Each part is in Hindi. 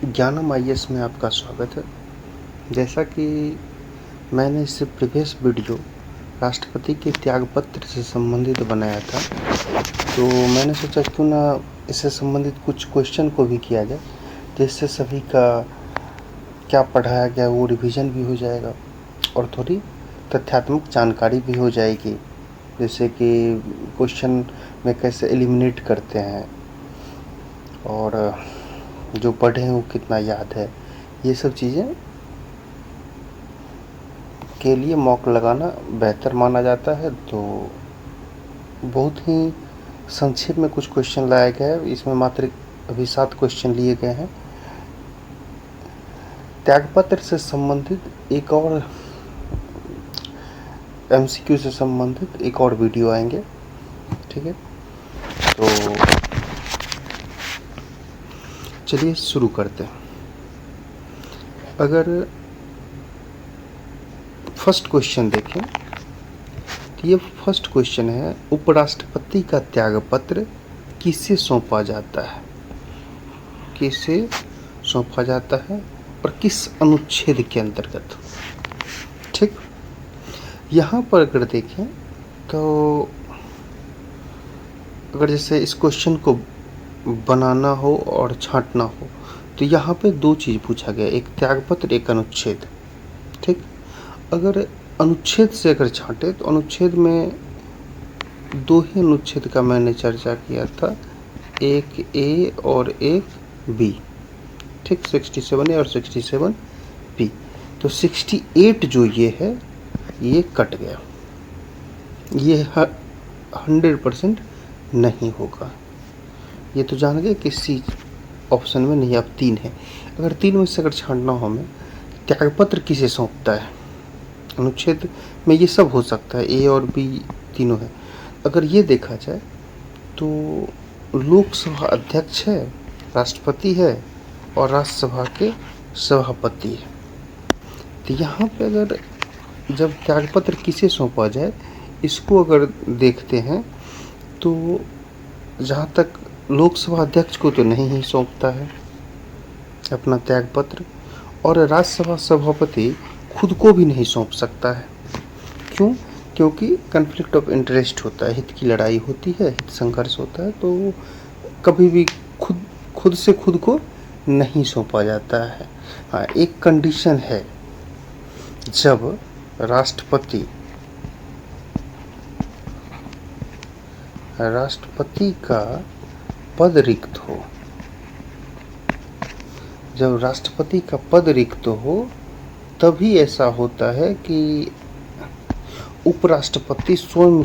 ज्ञानम आईएएस में आपका स्वागत है। जैसा कि मैंने इससे प्रीवियस वीडियो राष्ट्रपति के त्यागपत्र से संबंधित बनाया था, तो मैंने सोचा क्यों ना इससे संबंधित कुछ क्वेश्चन को भी किया जाए, जिससे सभी का क्या पढ़ाया गया वो रिवीजन भी हो जाएगा और थोड़ी तथ्यात्मक जानकारी भी हो जाएगी। जैसे कि क्वेश्चन में कैसे एलिमिनेट करते हैं और जो पढ़े हैं वो कितना याद है, ये सब चीज़ें के लिए मॉक लगाना बेहतर माना जाता है। तो बहुत ही संक्षेप में कुछ क्वेश्चन लाया गया है। इसमें मात्र अभी 7 क्वेश्चन लिए गए हैं। त्यागपत्र से संबंधित एक और एमसीक्यू से संबंधित एक और वीडियो आएंगे, ठीक है। तो चलिए शुरू करते हैं। अगर फर्स्ट क्वेश्चन देखें तो ये फर्स्ट क्वेश्चन है, उपराष्ट्रपति का त्यागपत्र किसे सौंपा जाता है, किसे सौंपा जाता है और किस अनुच्छेद के अंतर्गत, ठीक। यहाँ पर अगर देखें तो अगर जैसे इस क्वेश्चन को बनाना हो और छांटना हो तो यहाँ पे 2 चीज़ पूछा गया, एक त्यागपत्र एक अनुच्छेद, ठीक। अगर अनुच्छेद से अगर छांटे तो अनुच्छेद में 2 ही अनुच्छेद का मैंने चर्चा किया था, एक ए और एक बी, ठीक। 67A और 67B। तो 68 जो ये है ये कट गया, ये 100% नहीं होगा। ये तो जान गए किसी ऑप्शन में नहीं, अब 3 है। अगर 3 में से अगर छांटना हो हमें, त्यागपत्र किसे सौंपता है, अनुच्छेद में ये सब हो सकता है, ए और बी तीनों है। अगर ये देखा जाए तो लोकसभा अध्यक्ष है, राष्ट्रपति है और राज्यसभा के सभापति है। तो यहाँ पे अगर जब त्यागपत्र किसे सौंपा जाए, इसको अगर देखते हैं तो जहाँ तक लोकसभा अध्यक्ष को तो नहीं ही सौंपता है अपना त्यागपत्र, और राज्यसभा सभापति खुद को भी नहीं सौंप सकता है। क्यों? क्योंकि कन्फ्लिक्ट ऑफ इंटरेस्ट होता है, हित की लड़ाई होती है, हित संघर्ष होता है, तो कभी भी खुद से खुद को नहीं सौंपा जाता है। हाँ, एक कंडीशन है, जब राष्ट्रपति का पद रिक्त हो, जब राष्ट्रपति का पद रिक्त हो तभी ऐसा होता है कि उपराष्ट्रपति स्वयं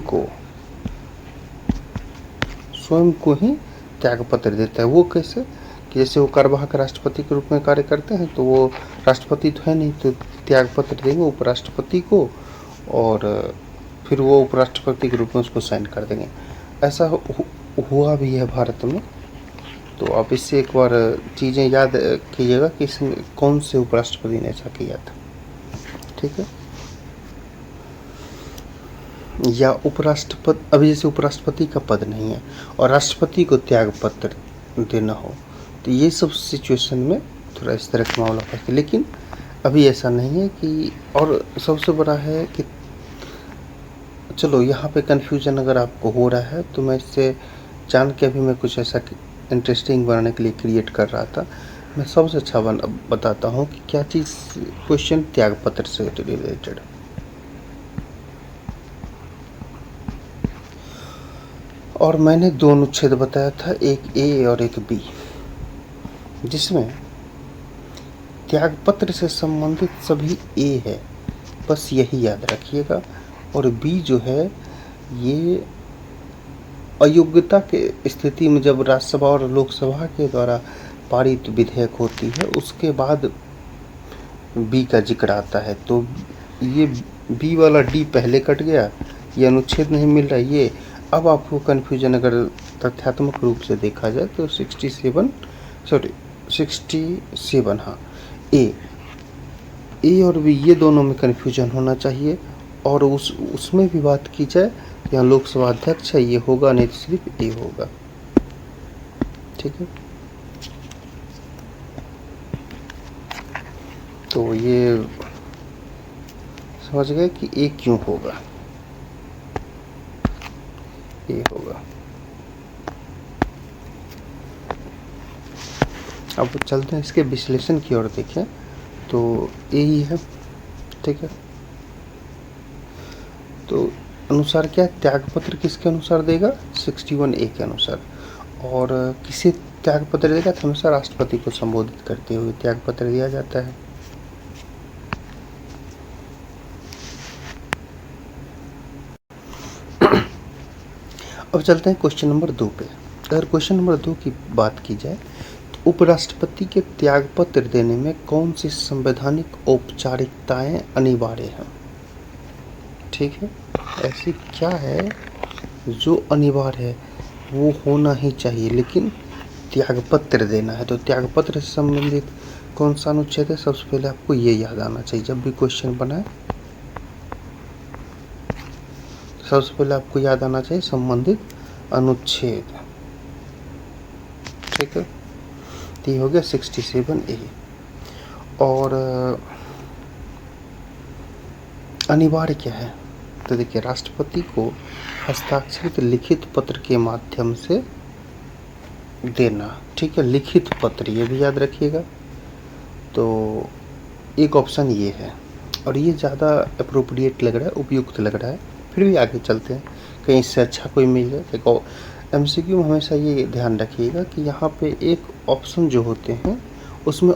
को ही त्यागपत्र देता है। वो कैसे कि जैसे वो कार्यवाहक राष्ट्रपति के रूप में कार्य करते हैं, तो वो राष्ट्रपति तो है नहीं, तो त्यागपत्र देंगे उपराष्ट्रपति को और फिर वो उपराष्ट्रपति के रूप में उसको साइन कर देंगे। ऐसा हुआ भी है भारत में। तो आप इससे एक बार चीज़ें याद कीजिएगा कि इसमें कौन से उपराष्ट्रपति ने ऐसा किया था, ठीक है। या उपराष्ट्रपति, अभी जैसे उपराष्ट्रपति का पद नहीं है और राष्ट्रपति को त्यागपत्र देना हो, तो ये सब सिचुएशन में थोड़ा इस तरह का मामला फंसता है। लेकिन अभी ऐसा नहीं है कि, और सबसे बड़ा है कि चलो यहाँ पे कन्फ्यूजन अगर आपको हो रहा है तो मैं इससे जान के अभी मैं कुछ ऐसा इंटरेस्टिंग बनाने के लिए क्रिएट कर रहा था। मैं सबसे अच्छा बताता हूँ कि क्या चीज़ क्वेश्चन त्यागपत्र से रिलेटेड। और मैंने 2 अनुच्छेद बताया था, एक ए और एक बी, जिसमें त्यागपत्र से संबंधित सभी ए है, बस यही याद रखिएगा। और बी जो है ये अयोग्यता के स्थिति में जब राज्यसभा और लोकसभा के द्वारा पारित विधेयक होती है उसके बाद बी का जिक्र आता है। तो ये बी वाला डी पहले कट गया, ये अनुच्छेद नहीं मिल रहा ये। अब आपको कन्फ्यूजन अगर तथ्यात्मक रूप से देखा जाए तो 67 हाँ, ए और बी ये दोनों में कन्फ्यूजन होना चाहिए। और उसमें भी बात की जाए, यहाँ लोकसभा अध्यक्ष है, ये होगा नहीं तो सिर्फ ए होगा, ठीक है। तो ये समझ गए कि ए क्यों होगा, ए होगा। अब चलते हैं इसके विश्लेषण की ओर देखें, तो ए ही है, ठीक है। तो अनुसार क्या है, त्यागपत्र किसके अनुसार देगा, 61A के अनुसार। और किसे त्यागपत्र देगा, तो हमेशा राष्ट्रपति को संबोधित करते हुए त्यागपत्र दिया जाता है। अब चलते हैं क्वेश्चन नंबर 2 पे। अगर क्वेश्चन नंबर 2 की बात की जाए तो उपराष्ट्रपति के त्यागपत्र देने में कौन सी संवैधानिक औपचारिकताएं अनिवार्य हैं। ठीक है, ऐसी क्या है जो अनिवार्य है, वो होना ही चाहिए, लेकिन त्यागपत्र देना है। तो त्यागपत्र से संबंधित कौन सा अनुच्छेद है, सबसे पहले आपको ये याद आना चाहिए जब भी क्वेश्चन बनाए। सबसे पहले आपको याद आना चाहिए संबंधित अनुच्छेद, ठीक है। तो ये हो गया 67A। और अनिवार्य क्या है, तो देखिए राष्ट्रपति को हस्ताक्षरित लिखित पत्र के माध्यम से देना, ठीक है, लिखित पत्र, ये भी याद रखिएगा। तो एक ऑप्शन ये है, और ये ज़्यादा अप्रोप्रिएट लग रहा है, उपयुक्त लग रहा है, फिर भी आगे चलते हैं, कहीं इससे अच्छा कोई मिल जाए। देखो MCQ में हमेशा ये ध्यान रखिएगा कि यहाँ पे एक ऑप्शन जो होते हैं उसमें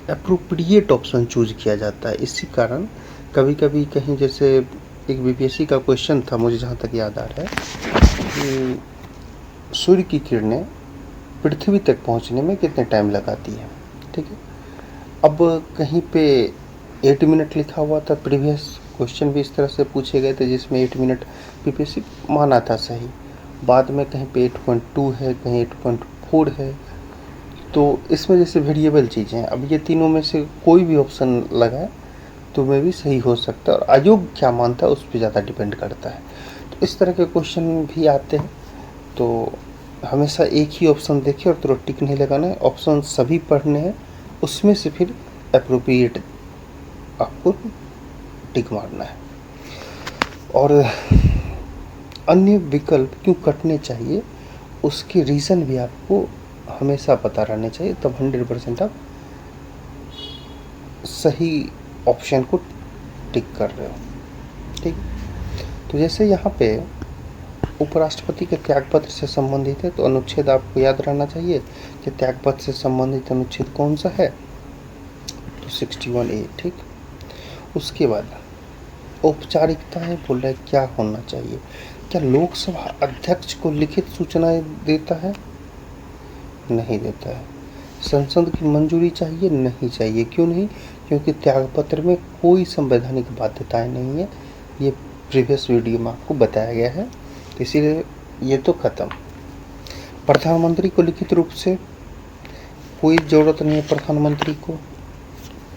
अप्रोप्रिएट ऑप्शन चूज किया जाता है। इसी कारण कभी कभी कहीं, जैसे एक BPSC का क्वेश्चन था, मुझे जहाँ तक याद आ रहा है कि सूर्य की किरणें पृथ्वी तक पहुँचने में कितने टाइम लगाती है, ठीक है। अब कहीं पे 8 मिनट लिखा हुआ था, प्रीवियस क्वेश्चन भी इस तरह से पूछे गए थे जिसमें 8 मिनट BPSC माना था सही, बाद में कहीं पे 8.2 है, कहीं 8.4 है। तो इसमें जैसे वेरिएबल चीज़ें हैं, अब ये तीनों में से कोई भी ऑप्शन लगाए तो में भी सही हो सकता है, और आयोग क्या मानता है उस पर ज़्यादा डिपेंड करता है। तो इस तरह के क्वेश्चन भी आते हैं, तो हमेशा एक ही ऑप्शन देखें और तुरंत टिक नहीं लगाना है, ऑप्शन सभी पढ़ने हैं, उसमें से फिर अप्रोप्रिएट आपको टिक मारना है। और अन्य विकल्प क्यों कटने चाहिए उसके रीज़न भी आपको हमेशा पता रहने चाहिए, तब 100% आप सही ऑप्शन को टिक कर रहे हो, ठीक। तो जैसे यहाँ पे उपराष्ट्रपति के त्यागपत्र से संबंधित है, तो अनुच्छेद आपको याद रहना चाहिए कि त्यागपत्र से संबंधित अनुच्छेद कौन सा है, तो 61A, ठीक। उसके बाद औपचारिकताएं बोल रहे क्या होना चाहिए, क्या लोकसभा अध्यक्ष को लिखित सूचनाएं देता है, नहीं देता है। संसद की मंजूरी चाहिए, नहीं चाहिए। क्यों नहीं, क्योंकि त्यागपत्र में कोई संवैधानिक बाध्यताएं नहीं है, ये प्रीवियस वीडियो में आपको बताया गया है, इसीलिए ये तो खत्म। प्रधानमंत्री को लिखित रूप से कोई ज़रूरत नहीं है प्रधानमंत्री को,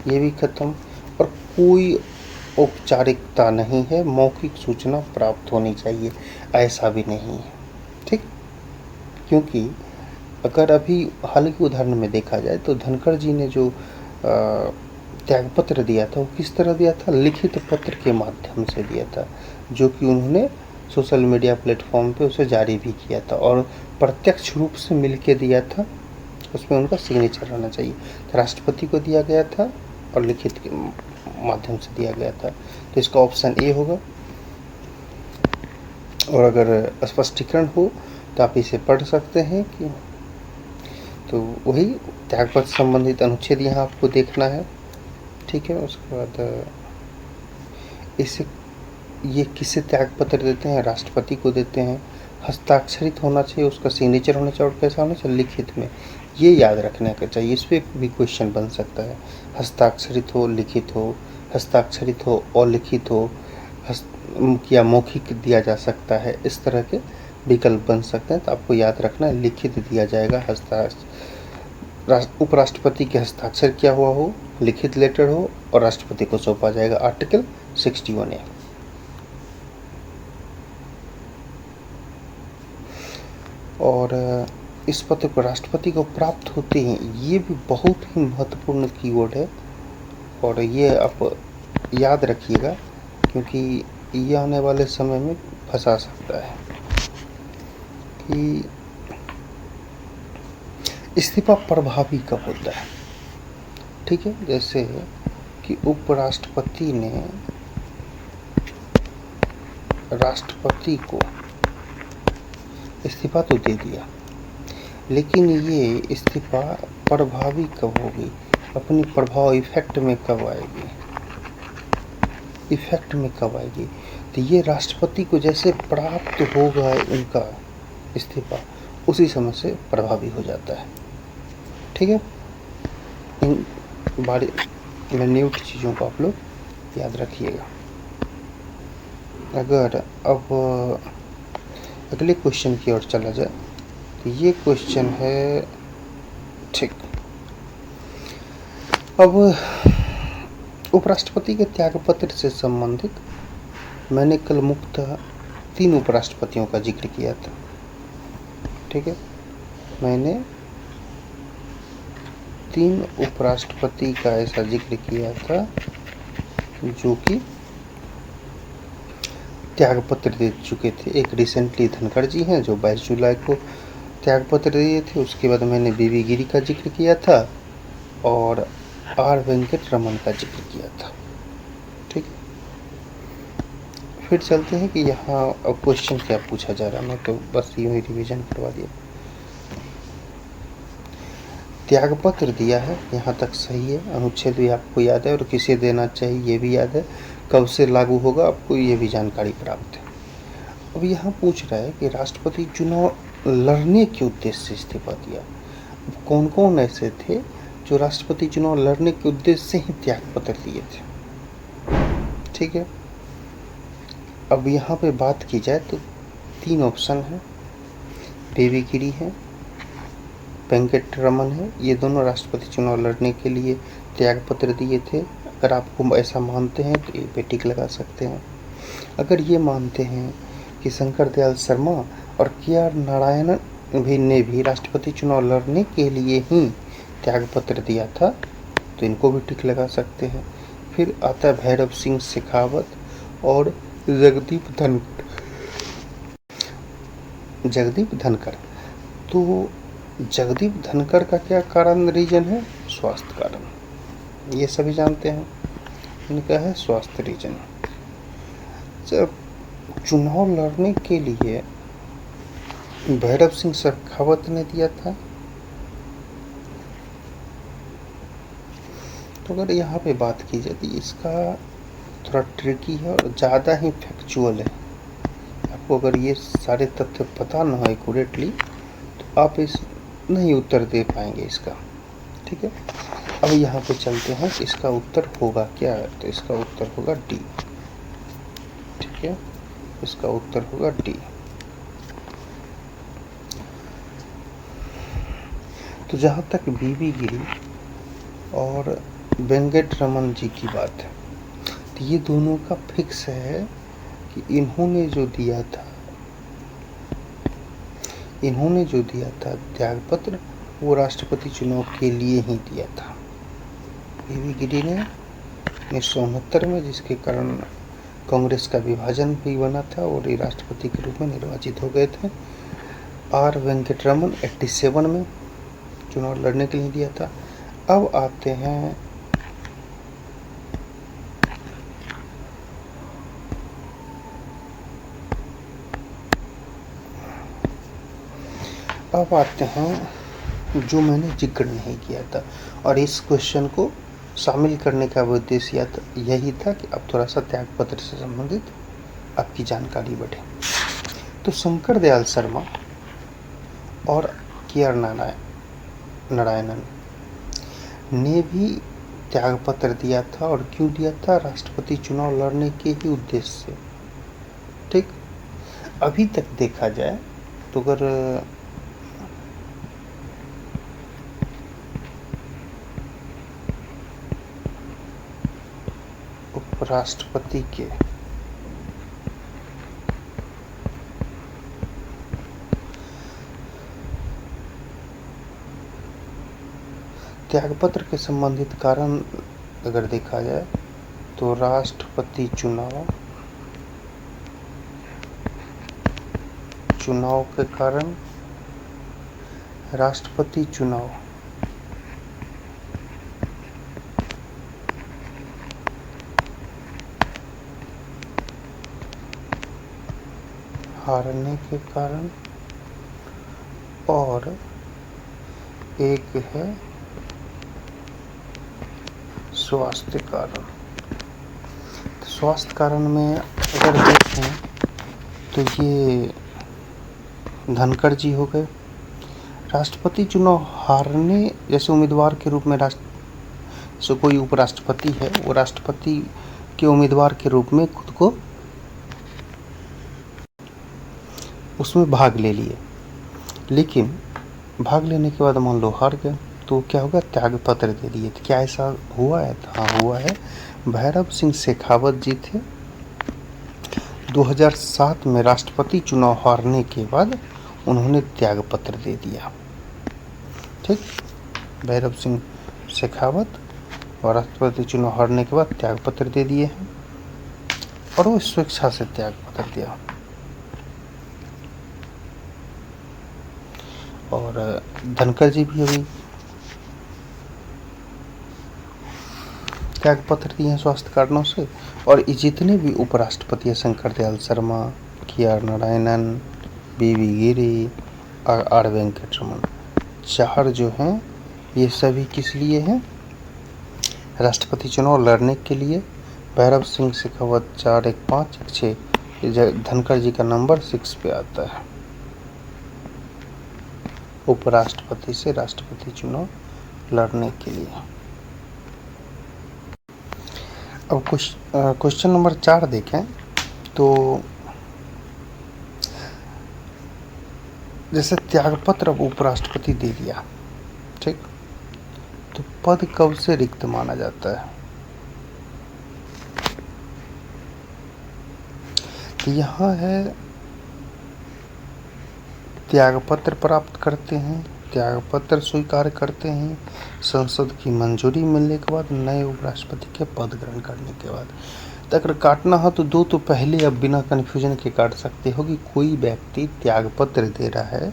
ये भी खत्म। और कोई औपचारिकता नहीं है, मौखिक सूचना प्राप्त होनी चाहिए, ऐसा भी नहीं है, ठीक। क्योंकि अगर अभी हाल के उदाहरण में देखा जाए तो धनखड़ जी ने जो त्यागपत्र दिया था वो किस तरह दिया था, लिखित पत्र के माध्यम से दिया था, जो कि उन्होंने सोशल मीडिया प्लेटफॉर्म पे उसे जारी भी किया था, और प्रत्यक्ष रूप से मिल के दिया था, उसमें उनका सिग्नेचर रहना चाहिए। तो राष्ट्रपति को दिया गया था और लिखित के माध्यम से दिया गया था, तो इसका ऑप्शन ए होगा। और अगर स्पष्टीकरण हो तो आप इसे पढ़ सकते हैं कि, तो वही त्यागपत्र संबंधित अनुच्छेद यहाँ आपको देखना है, ठीक है। उसके बाद इसे, ये किसे त्यागपत्र देते हैं, राष्ट्रपति को देते हैं, हस्ताक्षरित होना चाहिए, उसका सिग्नेचर होना चाहिए, और कैसा होना चाहिए, लिखित में, ये याद रखने का चाहिए। इस पर भी क्वेश्चन बन सकता है, हस्ताक्षरित हो, लिखित हो, हस्ताक्षरित हो और लिखित हो, या मौखिक दिया जा सकता है, इस तरह के विकल्प बन सकते हैं। तो आपको याद रखना है लिखित दिया जाएगा, उपराष्ट्रपति के हस्ताक्षर किया हुआ हो, लिखित लेटर हो, और राष्ट्रपति को सौंपा जाएगा, आर्टिकल 61A। और इस पत्र को राष्ट्रपति को प्राप्त होते हैं, ये भी बहुत ही महत्वपूर्ण कीवर्ड है, और ये आप याद रखिएगा, क्योंकि ये आने वाले समय में फंसा सकता है कि इस्तीफा प्रभावी कब होता है। ठीक है, जैसे कि उपराष्ट्रपति ने राष्ट्रपति को इस्तीफा तो दे दिया, लेकिन ये इस्तीफा प्रभावी कब होगी, अपनी प्रभाव इफेक्ट में कब आएगी, इफेक्ट में कब आएगी, तो ये राष्ट्रपति को जैसे प्राप्त होगा उनका इस्तीफा, उसी समय से प्रभावी हो जाता है। ठीक है, इन बड़ी मिन्यूट चीज़ों को आप लोग याद रखिएगा। अगर अब अगले क्वेश्चन की ओर चला जाए, तो ये क्वेश्चन है, ठीक, अब उपराष्ट्रपति के त्यागपत्र से संबंधित मैंने कल मुख्यतः 3 उपराष्ट्रपतियों का जिक्र किया था। ठीक है, मैंने 3 उपराष्ट्रपति का ऐसा जिक्र किया था जो कि त्यागपत्र दे चुके थे। एक रिसेंटली धनखड़ जी हैं जो 22 जुलाई को त्यागपत्र दिए थे। उसके बाद मैंने बीवी गिरी का जिक्र किया था और आर वेंकट रमन का जिक्र किया था। ठीक, फिर चलते हैं कि यहाँ अब क्वेश्चन क्या पूछा जा रहा है, मैं तो बस यूँ ही रिवीजन करवा दिया। त्यागपत्र दिया है, यहाँ तक सही है, अनुच्छेद भी आपको याद है और किसे देना चाहिए ये भी याद है, कब से लागू होगा आपको ये भी जानकारी प्राप्त है। अब यहाँ पूछ रहा है कि राष्ट्रपति चुनाव लड़ने के उद्देश्य से इस्तीफा दिया। अब कौन कौन ऐसे थे जो राष्ट्रपति चुनाव लड़ने के उद्देश्य से ही त्यागपत्र दिए थे। ठीक है, अब यहाँ पे बात की जाए तो 3 ऑप्शन है, बीवी गिरी है, वेंकट रमन है। ये दोनों राष्ट्रपति चुनाव लड़ने के लिए त्यागपत्र दिए थे। अगर आपको ऐसा मानते हैं तो ये पे टिक लगा सकते हैं। अगर ये मानते हैं कि शंकर दयाल शर्मा और के आर नारायणन भी ने भी राष्ट्रपति चुनाव लड़ने के लिए ही त्यागपत्र दिया था, तो इनको भी टिक लगा सकते हैं। फिर आता है भैरव सिंह शेखावत और जगदीप धनखड़। तो जगदीप धनखड़ का क्या कारण रीजन है, स्वास्थ्य कारण, ये सभी जानते हैं, इनका है स्वास्थ्य रीजन। जब चुनाव लड़ने के लिए भैरव सिंह शेखावत ने दिया था, तो अगर यहाँ पे बात की जाए तो इसका थोड़ा ट्रिकी है और ज़्यादा ही फैक्चुअल है। आपको अगर ये सारे तथ्य पता ना हो एक्यूरेटली तो आप इस नहीं उत्तर दे पाएंगे इसका। ठीक है, अब यहाँ पे चलते हैं कि इसका उत्तर होगा क्या है, तो इसका उत्तर होगा डी। ठीक है, इसका उत्तर होगा डी। तो जहाँ तक बीवी गिरी और वेंकट रमन जी की बात है, तो ये दोनों का फिक्स है कि इन्होंने जो दिया था त्यागपत्र, वो राष्ट्रपति चुनाव के लिए ही दिया था। बीवी गिरी ने 1969 में, जिसके कारण कांग्रेस का विभाजन भी बना था और ये राष्ट्रपति के रूप में निर्वाचित हो गए थे। आर वेंकट रमन 87 में चुनाव लड़ने के लिए दिया था। अब आते हैं जो मैंने जिक्र नहीं किया था, और इस क्वेश्चन को शामिल करने का उद्देश्य यही था कि अब थोड़ा सा त्यागपत्र से संबंधित आपकी जानकारी बढ़े। तो शंकर दयाल शर्मा और के आर नारायणन ने भी त्यागपत्र दिया था, और क्यों दिया था, राष्ट्रपति चुनाव लड़ने के ही उद्देश्य से। ठीक, अभी तक देखा जाए तो अगर उपराष्ट्रपति के त्यागपत्र के संबंधित कारण अगर देखा जाए तो राष्ट्रपति चुनाव के कारण राष्ट्रपति चुनाव हारने के कारण, और एक है स्वास्थ्य कारण। स्वास्थ्य कारण में अगर देखें तो ये धनखड़ जी हो गए। राष्ट्रपति चुनाव हारने जैसे उम्मीदवार के रूप में जैसे कोई उपराष्ट्रपति है, वो राष्ट्रपति के उम्मीदवार के रूप में खुद को उसमें भाग ले लिए, लेकिन भाग लेने के बाद मान लो हार गए, तो क्या होगा, त्याग पत्र दे दिए। तो क्या ऐसा हुआ है? हाँ हुआ है। भैरव सिंह शेखावत जी थे, 2007 में राष्ट्रपति चुनाव हारने के बाद उन्होंने त्याग पत्र दे दिया। ठीक, भैरव सिंह शेखावत और राष्ट्रपति चुनाव हारने के बाद त्याग पत्र दे दिए हैं, और वो स्वेच्छा से त्याग पत्र दिया। और धनखड़ जी भी अभी त्याग पत्र दिए हैं स्वास्थ्य कारणों से। और जितने भी उपराष्ट्रपति है, Shankar Dayal Sharma, K R. Narayanan, B V. Giri, R. Venkataraman, 4 जो हैं ये सभी किस लिए हैं? राष्ट्रपति चुनाव लड़ने के लिए। भैरव सिंह शेखावत 4, 1, 5, 1, 6, धनखड़ जी का नंबर 6 पे आता है। उपराष्ट्रपति से राष्ट्रपति चुनाव लड़ने के लिए। अब क्वेश्चन नंबर 4 देखें तो जैसे त्यागपत्र अब उपराष्ट्रपति दे दिया, ठीक, तो पद कब से रिक्त माना जाता है? तो यहाँ है त्यागपत्र प्राप्त करते हैं, त्यागपत्र स्वीकार करते हैं, संसद की मंजूरी मिलने के बाद, नए उपराष्ट्रपति के पद ग्रहण करने के बाद। तो अगर काटना हो तो 2 तो पहले अब बिना कन्फ्यूजन के काट सकते हो कि कोई व्यक्ति त्यागपत्र दे रहा है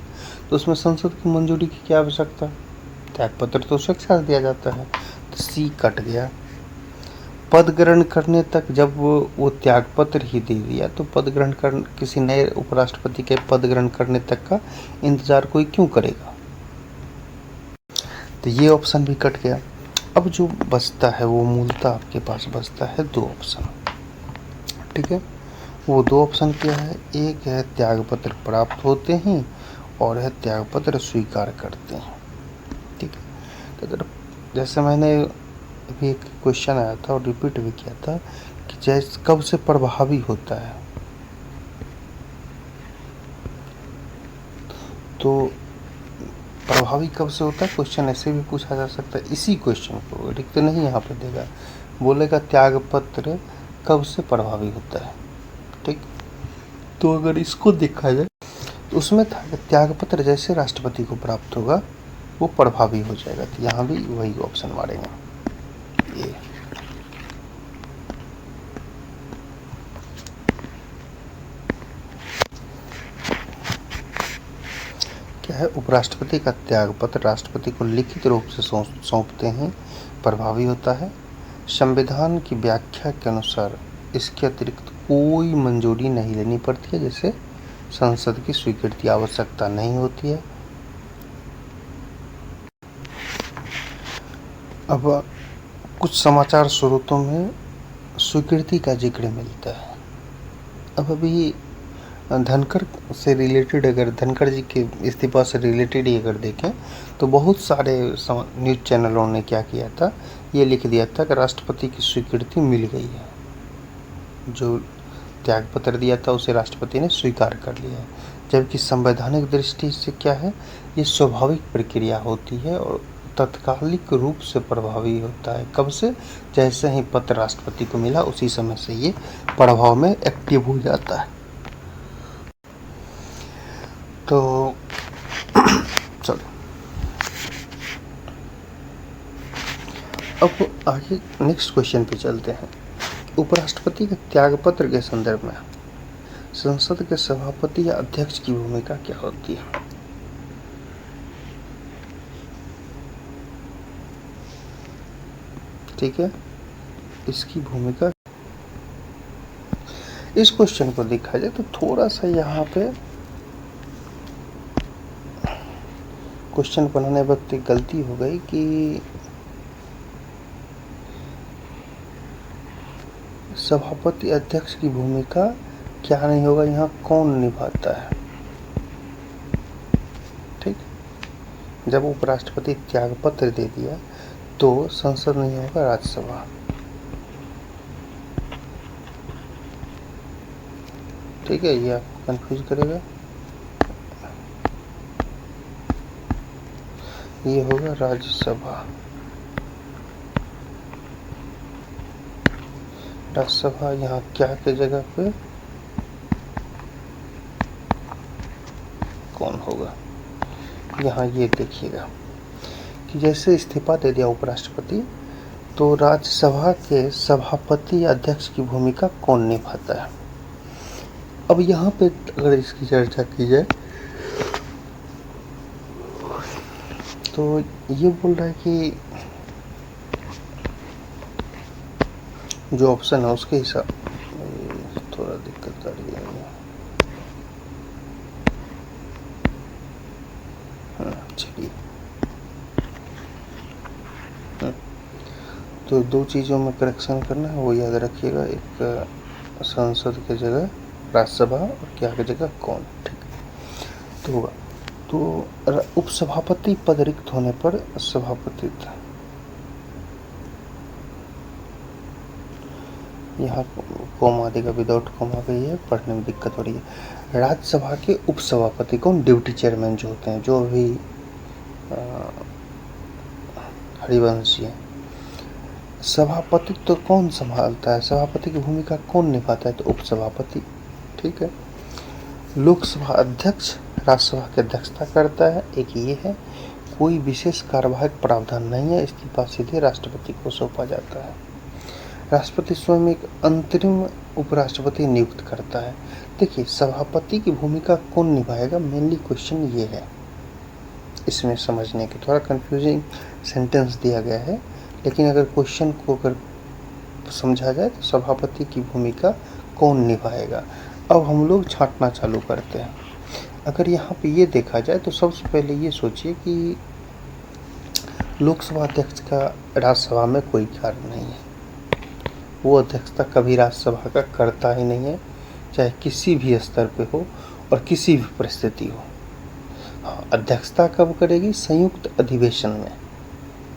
तो उसमें संसद की मंजूरी की क्या आवश्यकता? त्यागपत्र तो स्वेच्छा से दिया जाता है, तो सी कट गया। पद ग्रहण करने तक जब वो त्यागपत्र ही दे दिया तो पद ग्रहण कर किसी नए उपराष्ट्रपति के पद ग्रहण करने तक का इंतजार कोई क्यों करेगा? तो ये ऑप्शन भी कट गया। अब जो बचता है वो मूलतः आपके पास बचता है 2 ऑप्शन, ठीक है। वो 2 ऑप्शन क्या है? एक है त्यागपत्र प्राप्त होते हैं और है त्यागपत्र स्वीकार करते हैं, ठीक है। तो अगर जैसे मैंने अभी एक क्वेश्चन आया था और रिपीट भी किया था कि जैसे कब से प्रभावी होता है, तो प्रभावी कब से होता है, क्वेश्चन ऐसे भी पूछा जा सकता है। इसी क्वेश्चन को रिक्त नहीं यहाँ पे देगा, बोलेगा त्यागपत्र कब से प्रभावी होता है, ठीक। तो अगर इसको देखा जाए तो उसमें था कि त्यागपत्र जैसे राष्ट्रपति को प्राप्त होगा वो प्रभावी हो जाएगा। तो यहाँ भी वही ऑप्शन मारेंगे ये। क्या है? उपराष्ट्रपति का त्यागपत्र राष्ट्रपति को लिखित रूप से सौंपते हैं, प्रभावी होता है। संविधान की व्याख्या के अनुसार इसके अतिरिक्त कोई मंजूरी नहीं लेनी पड़ती है, जैसे संसद की स्वीकृति आवश्यकता नहीं होती है। अब कुछ समाचार स्रोतों में स्वीकृति का जिक्र मिलता है। अब अभी धनखड़ से रिलेटेड, अगर धनखड़ जी के इस्तीफा से रिलेटेड ही अगर देखें तो बहुत सारे न्यूज़ चैनलों ने क्या किया था, ये लिख दिया था कि राष्ट्रपति की स्वीकृति मिल गई है, जो त्यागपत्र दिया था उसे राष्ट्रपति ने स्वीकार कर लिया है। जबकि संवैधानिक दृष्टि से क्या है, ये स्वाभाविक प्रक्रिया होती है और तत्कालिक रूप से प्रभावी होता है। कब से? जैसे ही पत्र राष्ट्रपति को मिला उसी समय से ये प्रभाव में एक्टिव हो जाता है। तो चलो अब आगे नेक्स्ट क्वेश्चन पे चलते हैं। उपराष्ट्रपति के त्यागपत्र के संदर्भ में संसद के सभापति या अध्यक्ष की भूमिका क्या होती है? ठीक है, इसकी भूमिका, इस क्वेश्चन को देखा जाए तो थोड़ा सा यहाँ पे क्वेश्चन बनाने वक्त एक गलती हो गई कि सभापति अध्यक्ष की भूमिका क्या नहीं होगा, यहाँ कौन निभाता है। ठीक, जब उपराष्ट्रपति त्यागपत्र दे दिया तो संसद नहीं होगा, राज्यसभा। ठीक है, ये आपको कंफ्यूज करेगा। ये होगा राज्यसभा। राज्यसभा यहाँ क्या के जगह पे कौन होगा, यहाँ ये देखिएगा कि जैसे इस्तीफा दे दिया उपराष्ट्रपति तो राज्यसभा के सभापति अध्यक्ष की भूमिका कौन निभाता है। अब यहाँ पे अगर इसकी चर्चा की जाए तो ये बोल रहा है कि जो ऑप्शन है उसके हिसाब, थोड़ा दिक्कत आ रही है। चलिए, तो दो चीज़ों में करेक्शन करना है, वो याद रखिएगा। एक संसद के जगह राज्यसभा और क्या की जगह कौन। ठीक, तो उपसभापति पद रिक्त होने पर सभापति, यहाँ कॉमा देगा, विदाउट कॉमा गई है, पढ़ने में दिक्कत हो रही है। राज्यसभा के उपसभापति कौन, ड्यूटी चेयरमैन जो होते हैं, जो अभी हरिवंशी है। सभापति तो कौन संभालता है, सभापति की भूमिका कौन निभाता है, तो उपसभापति। ठीक है, लोकसभा अध्यक्ष राज्यसभा की अध्यक्षता करता है। एक ये है, कोई विशेष कार्यवाहक प्रावधान नहीं है, इस्तीफा सीधे राष्ट्रपति को सौंपा जाता है। राष्ट्रपति स्वयं एक अंतरिम उपराष्ट्रपति नियुक्त करता है। देखिए, सभापति की भूमिका कौन निभाएगा, मेनली क्वेश्चन ये है। इसमें समझने के थोड़ा कंफ्यूजिंग सेंटेंस दिया गया है, लेकिन अगर क्वेश्चन को अगर समझा जाए तो सभापति की भूमिका कौन निभाएगा। अब हम लोग छांटना चालू करते हैं। अगर यहाँ पे ये देखा जाए तो सबसे पहले ये सोचिए कि लोकसभा अध्यक्ष का राज्यसभा में कोई कार्य नहीं है, वो अध्यक्षता कभी राज्यसभा का करता ही नहीं है, चाहे किसी भी स्तर पे हो और किसी भी परिस्थिति हो। हाँ, अध्यक्षता कब करेगी, संयुक्त अधिवेशन में।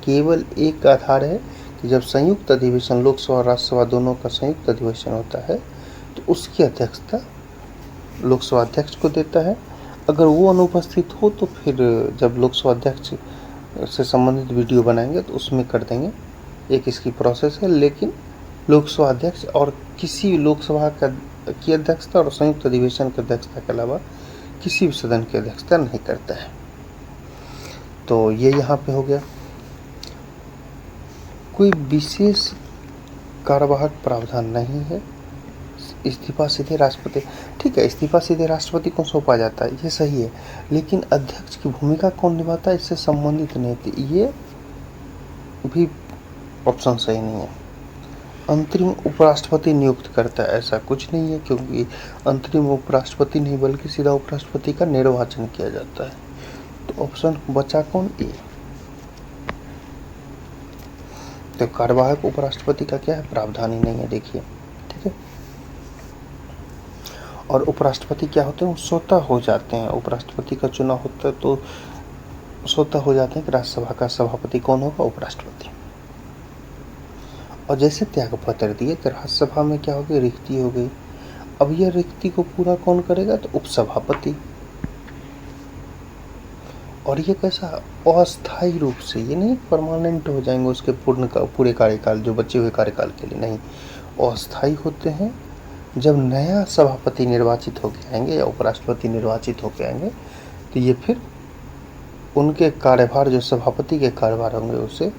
केवल एक आधार है कि जब संयुक्त अधिवेशन, लोकसभा और राज्यसभा दोनों का संयुक्त अधिवेशन होता है तो उसकी अध्यक्षता लोकसभा अध्यक्ष को देता है। अगर वो अनुपस्थित हो तो फिर जब लोकसभा अध्यक्ष से संबंधित वीडियो बनाएंगे तो उसमें कर देंगे, एक इसकी प्रोसेस है। लेकिन लोकसभा अध्यक्ष और किसी लोकसभा की अध्यक्षता और संयुक्त अधिवेशन की अध्यक्षता के अलावा किसी भी सदन की अध्यक्षता नहीं करता है। तो ये यहाँ पे हो गया। कोई विशेष कार्यवाहक प्रावधान नहीं है, इस्तीफा सीधे राष्ट्रपति। ठीक है, इस्तीफा सीधे राष्ट्रपति को सौंपा जाता है, ये सही है, लेकिन अध्यक्ष की भूमिका कौन निभाता है इससे संबंधित नहीं थी, ये भी ऑप्शन सही नहीं है। अंतरिम उपराष्ट्रपति नियुक्त करता है, ऐसा कुछ नहीं है, क्योंकि अंतरिम उपराष्ट्रपति नहीं बल्कि सीधा उपराष्ट्रपति का निर्वाचन किया जाता है। तो ऑप्शन बचा कौन, ए। तो कार्यवाहक उपराष्ट्रपति का क्या है, प्रावधान ही नहीं है, देखिए। ठीक है, और उपराष्ट्रपति क्या होते हैं, वो स्वतः हो जाते हैं। उपराष्ट्रपति का चुनाव होता है तो स्वतः हो जाते हैं कि राज्यसभा का सभापति कौन होगा, उपराष्ट्रपति। और जैसे त्यागपत्र दिए तो राज्यसभा में क्या हो गई, रिक्ति हो गई। अब यह रिक्ति को पूरा कौन करेगा, तो उपसभापति। और ये कैसा, अस्थायी रूप से, ये नहीं परमानेंट हो जाएंगे उसके पूरे कार्यकाल, जो बचे हुए कार्यकाल के लिए नहीं, अस्थायी होते हैं। जब नया सभापति निर्वाचित होकर आएंगे या उपराष्ट्रपति निर्वाचित होकर आएंगे तो ये फिर उनके कार्यभार, जो सभापति के कार्यभार होंगे, उसे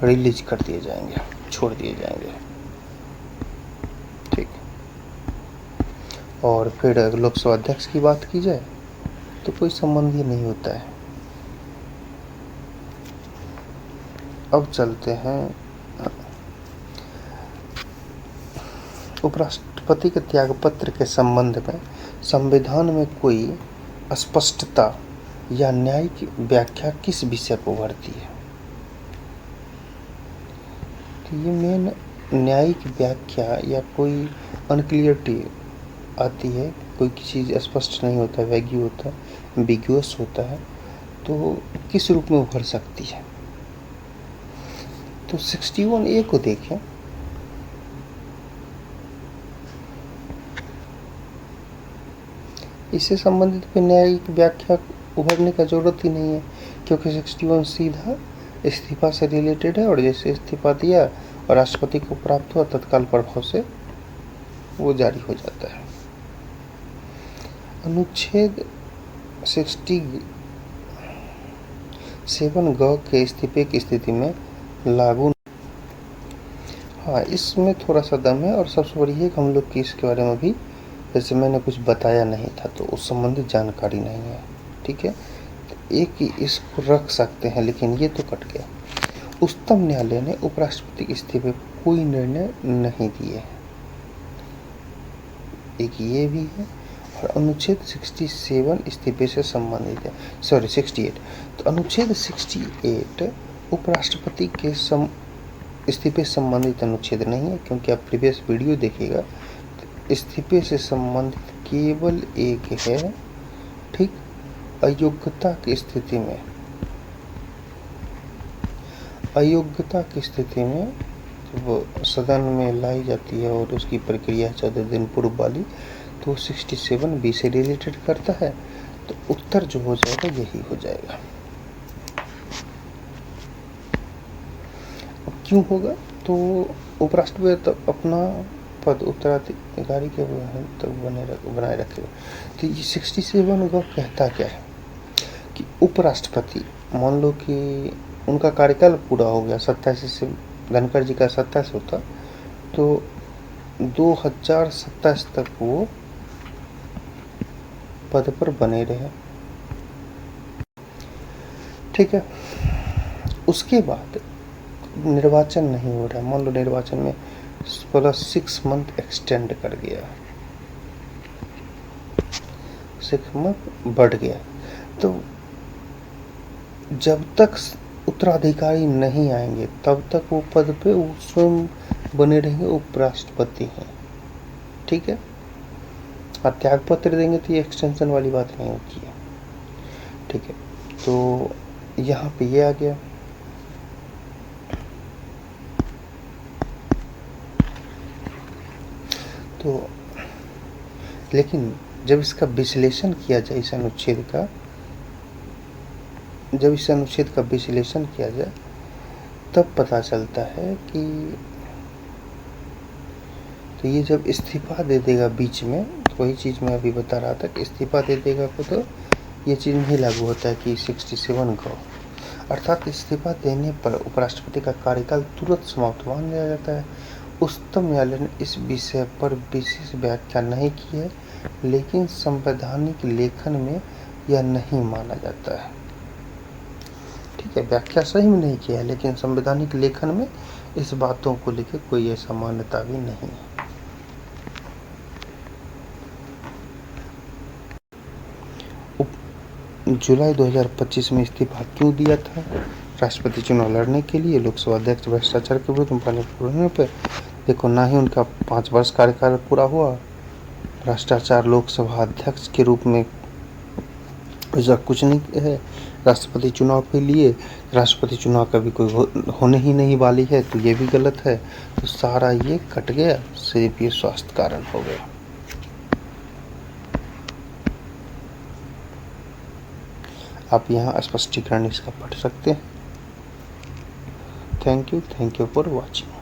रिलीज कर दिए जाएंगे, छोड़ दिए जाएंगे। ठीक। और फिर अगर लोकसभा अध्यक्ष की बात की जाए तो कोई संबंध ही नहीं होता है। अब चलते हैं उपराष्ट्रपति के त्यागपत्र के संबंध में संविधान में कोई स्पष्टता या न्यायिक व्याख्या किस विषय को उभरती है? तो ये मेन न्यायिक व्याख्या या कोई अनक्लियरिटी आती है, कोई चीज़ स्पष्ट नहीं होता, वैग्यू होता है, एम्बिगुअस होता है, तो किस रूप में उभर सकती है? तो 61A को देखें। इससे संबंधित कोई न्यायिक व्याख्या उभरने का जरूरत ही नहीं है, क्योंकि 61 सीधा इस्तीफा से रिलेटेड है, और जैसे इस्तीफा दिया और राष्ट्रपति को प्राप्त हुआ तत्काल प्रभाव से वो जारी हो जाता है। अनुच्छेद 67 ग के इस्तीफे की स्थिति में लागू। हाँ, इसमें थोड़ा सा दम है, और सबसे बड़ी है कि हम लोग की इसके बारे में भी जैसे मैंने कुछ बताया नहीं था, तो उस संबंधित जानकारी नहीं है। ठीक है, तो एक ही इसको रख सकते हैं, लेकिन ये तो कट गया। उच्चतम न्यायालय ने उपराष्ट्रपति के इस्तीफे पर कोई निर्णय नहीं दिए। एक ये भी है, और अनुच्छेद 67 इस्तीफे से संबंधित है, सॉरी 68। तो अनुच्छेद 68 उपराष्ट्रपति के इस्तीफे से संबंधित अनुच्छेद नहीं है, क्योंकि आप प्रीवियस वीडियो देखिएगा तो इस्तीफे से संबंधित केवल एक है। ठीक, अयोग्यता की स्थिति में, अयोग्यता की स्थिति में जब सदन में लाई जाती है और उसकी प्रक्रिया 14 दिन पूर्व वाली, तो 67B से रिलेटेड करता है, तो उत्तर जो हो जाएगा यही हो जाएगा। अब क्यों होगा? तो उपराष्ट्रपति तो अपना पद उत्तराधिकारी के तक बनाए रखेगा। तो ये 67 का कहता क्या है कि उपराष्ट्रपति, मान लो कि उनका कार्यकाल पूरा हो गया 27 से, धनखड़ जी का 27 होता, तो 2027 तक वो पद पर बने रहे। ठीक है, उसके बाद निर्वाचन नहीं हो रहा है, मान लो निर्वाचन में प्लस 6 मंथ एक्सटेंड कर गया, 6 मंथ बढ़ गया, तो जब तक उत्तराधिकारी नहीं आएंगे तब तक वो पद पे वो स्वयं बने रहेंगे, उपराष्ट्रपति हैं। ठीक है, और त्याग पत्र देंगे तो ये एक्सटेंशन वाली बात नहीं होती है। ठीक है, तो यहाँ पे ये आ गया। तो लेकिन जब इसका विश्लेषण किया जाए, इस अनुच्छेद का, जब इस अनुच्छेद का विश्लेषण किया जाए तब पता चलता है कि तो ये जब इस्तीफा दे देगा बीच में, तो वही चीज़ मैं अभी बता रहा था कि इस्तीफा दे देगा को तो ये चीज़ नहीं लागू होता है कि 67 को, अर्थात इस्तीफा देने पर उपराष्ट्रपति का कार्यकाल तुरंत समाप्त मान लिया जाता है। उच्चतम न्यायालय ने इस विषय पर विशेष व्याख्या नहीं की है, लेकिन संवैधानिक लेखन में यह नहीं माना जाता है। ठीक है, व्याख्या सही में नहीं किया है, लेकिन संवैधानिक लेखन में इस बातों को लेकर कोई ऐसा मान्यता भी नहीं है। जुलाई 2025 में इस्तीफा क्यों दिया था? राष्ट्रपति चुनाव लड़ने के लिए। लोकसभा अध्यक्ष भ्रष्टाचार के विरुद्ध होने पर देखो, ना ही उनका 5 वर्ष कार्यकाल पूरा हुआ, भ्रष्टाचार लोकसभा अध्यक्ष के रूप में ऐसा कुछ नहीं है। राष्ट्रपति चुनाव के लिए, राष्ट्रपति चुनाव कभी कोई होने ही नहीं वाली है, तो ये भी गलत है। तो सारा ये कट गया, सिर्फ ये स्वास्थ्य कारण हो गया। आप यहाँ स्पष्टीकरण इसका पढ़ सकते हैं। Thank you for watching.